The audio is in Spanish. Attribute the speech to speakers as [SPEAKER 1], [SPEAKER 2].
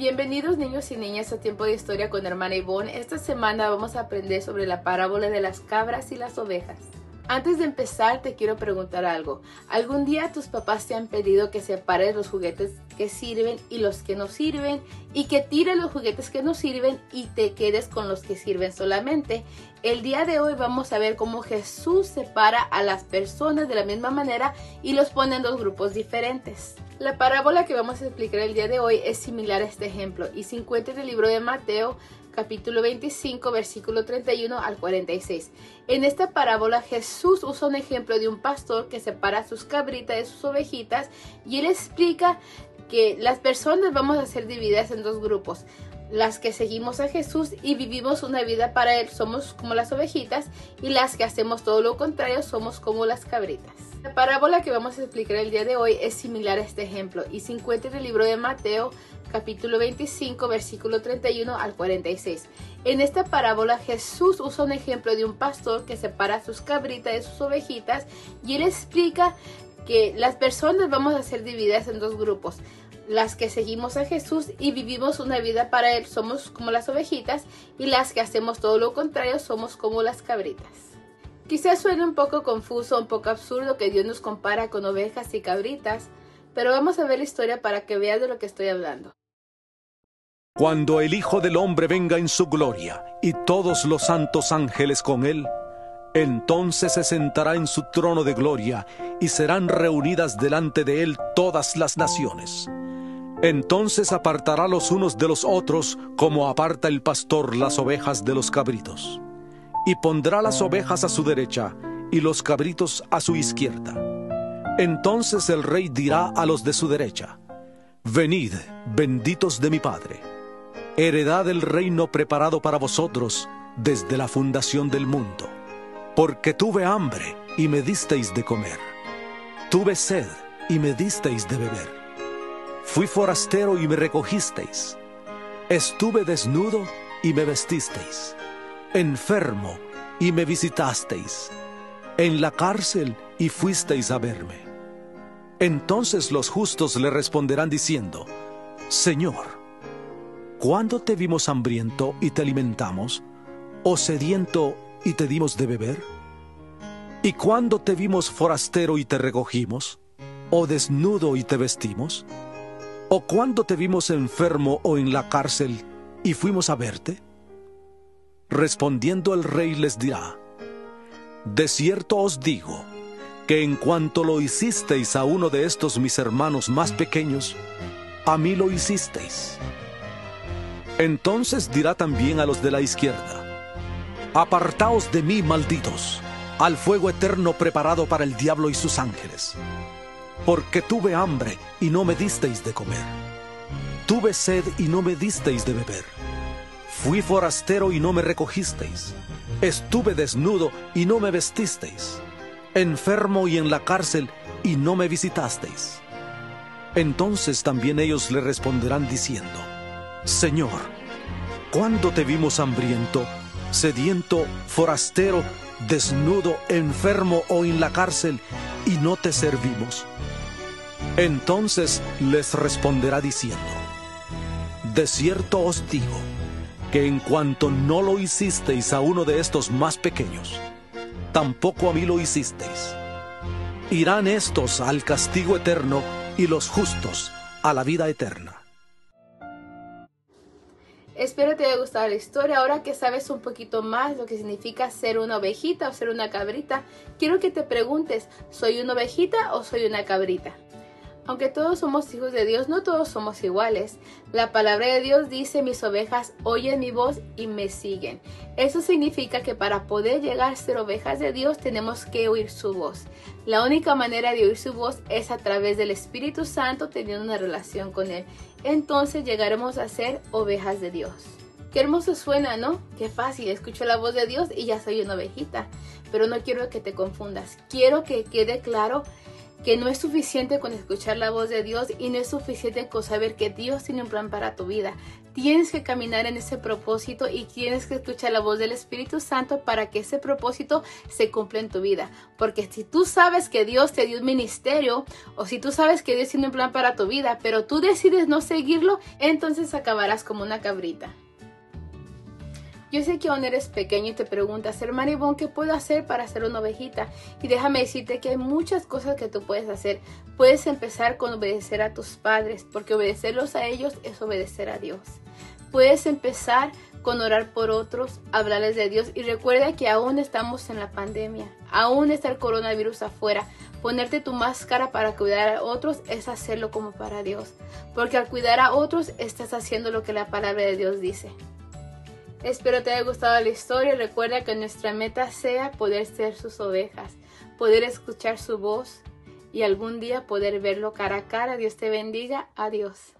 [SPEAKER 1] Bienvenidos niños y niñas a Tiempo de Historia con Hermana Ivonne. Esta semana vamos a aprender sobre la parábola de las cabras y las ovejas. Antes de empezar te quiero preguntar algo. ¿Algún día tus papás te han pedido que separes los juguetes que sirven y los que no sirven? Y que tires los juguetes que no sirven y te quedes con los que sirven solamente. El día de hoy vamos a ver cómo Jesús separa a las personas de la misma manera y los pone en dos grupos diferentes. La parábola que vamos a explicar el día de hoy es similar a este ejemplo y se encuentra en el libro de Mateo, capítulo 25, versículo 31 al 46. En esta parábola Jesús usa un ejemplo de un pastor que separa sus cabritas de sus ovejitas y él explica que las personas vamos a ser divididas en dos grupos. Las que seguimos a Jesús y vivimos una vida para Él somos como las ovejitas y las que hacemos todo lo contrario somos como las cabritas. La parábola que vamos a explicar el día de hoy es similar a este ejemplo y se encuentra en el libro de Mateo, capítulo 25, versículo 31 al 46. En esta parábola Jesús usa un ejemplo de un pastor que separa sus cabritas de sus ovejitas y él explica que las personas vamos a ser divididas en dos grupos. Las que seguimos a Jesús y vivimos una vida para Él somos como las ovejitas y las que hacemos todo lo contrario somos como las cabritas. Quizás suene un poco confuso, un poco absurdo que Dios nos compara con ovejas y cabritas, pero vamos a ver la historia para que veas de lo que estoy hablando.
[SPEAKER 2] Cuando el Hijo del Hombre venga en su gloria y todos los santos ángeles con Él, entonces se sentará en su trono de gloria y serán reunidas delante de Él todas las naciones. Entonces apartará los unos de los otros como aparta el pastor las ovejas de los cabritos. Y pondrá las ovejas a su derecha y los cabritos a su izquierda. Entonces el rey dirá a los de su derecha: Venid, benditos de mi Padre, heredad del reino preparado para vosotros desde la fundación del mundo. Porque tuve hambre y me disteis de comer. Tuve sed y me disteis de beber. Fui forastero y me recogisteis. Estuve desnudo y me vestisteis. Enfermo y me visitasteis. En la cárcel y fuisteis a verme. Entonces los justos le responderán diciendo: Señor, ¿cuándo te vimos hambriento y te alimentamos? ¿O sediento y te dimos de beber? ¿Y cuándo te vimos forastero y te recogimos? ¿O desnudo y te vestimos? ¿O cuándo te vimos enfermo o en la cárcel y fuimos a verte? Respondiendo el rey les dirá: De cierto os digo, que en cuanto lo hicisteis a uno de estos mis hermanos más pequeños, a mí lo hicisteis. Entonces dirá también a los de la izquierda: Apartaos de mí, malditos, al fuego eterno preparado para el diablo y sus ángeles. Porque tuve hambre y no me disteis de comer. Tuve sed y no me disteis de beber. Fui forastero y no me recogisteis. Estuve desnudo y no me vestisteis. Enfermo y en la cárcel y no me visitasteis. Entonces también ellos le responderán diciendo: Señor, ¿cuándo te vimos hambriento, sediento, forastero, desnudo, enfermo o en la cárcel y no te servimos? Entonces les responderá diciendo: De cierto os digo, que en cuanto no lo hicisteis a uno de estos más pequeños, tampoco a mí lo hicisteis. Irán estos al castigo eterno y los justos a la vida eterna.
[SPEAKER 1] Espero te haya gustado la historia. Ahora que sabes un poquito más lo que significa ser una ovejita o ser una cabrita, quiero que te preguntes: ¿soy una ovejita o soy una cabrita? Aunque todos somos hijos de Dios, no todos somos iguales. La palabra de Dios dice: mis ovejas oyen mi voz y me siguen. Eso significa que para poder llegar a ser ovejas de Dios tenemos que oír su voz. La única manera de oír su voz es a través del Espíritu Santo, teniendo una relación con Él. Entonces llegaremos a ser ovejas de Dios. Qué hermoso suena, ¿no? Qué fácil, escucho la voz de Dios y ya soy una ovejita. Pero no quiero que te confundas. Quiero que quede claro que no es suficiente con escuchar la voz de Dios y no es suficiente con saber que Dios tiene un plan para tu vida. Tienes que caminar en ese propósito y tienes que escuchar la voz del Espíritu Santo para que ese propósito se cumpla en tu vida. Porque si tú sabes que Dios te dio un ministerio o si tú sabes que Dios tiene un plan para tu vida, pero tú decides no seguirlo, entonces acabarás como una cabrita. Yo sé que aún eres pequeño y te preguntas, hermana Ivonne, ¿qué puedo hacer para ser una ovejita? Y déjame decirte que hay muchas cosas que tú puedes hacer. Puedes empezar con obedecer a tus padres, porque obedecerlos a ellos es obedecer a Dios. Puedes empezar con orar por otros, hablarles de Dios. Y recuerda que aún estamos en la pandemia, aún está el coronavirus afuera. Ponerte tu máscara para cuidar a otros es hacerlo como para Dios. Porque al cuidar a otros estás haciendo lo que la palabra de Dios dice. Espero te haya gustado la historia. Recuerda que nuestra meta sea poder ser sus ovejas, poder escuchar su voz y algún día poder verlo cara a cara. Dios te bendiga. Adiós.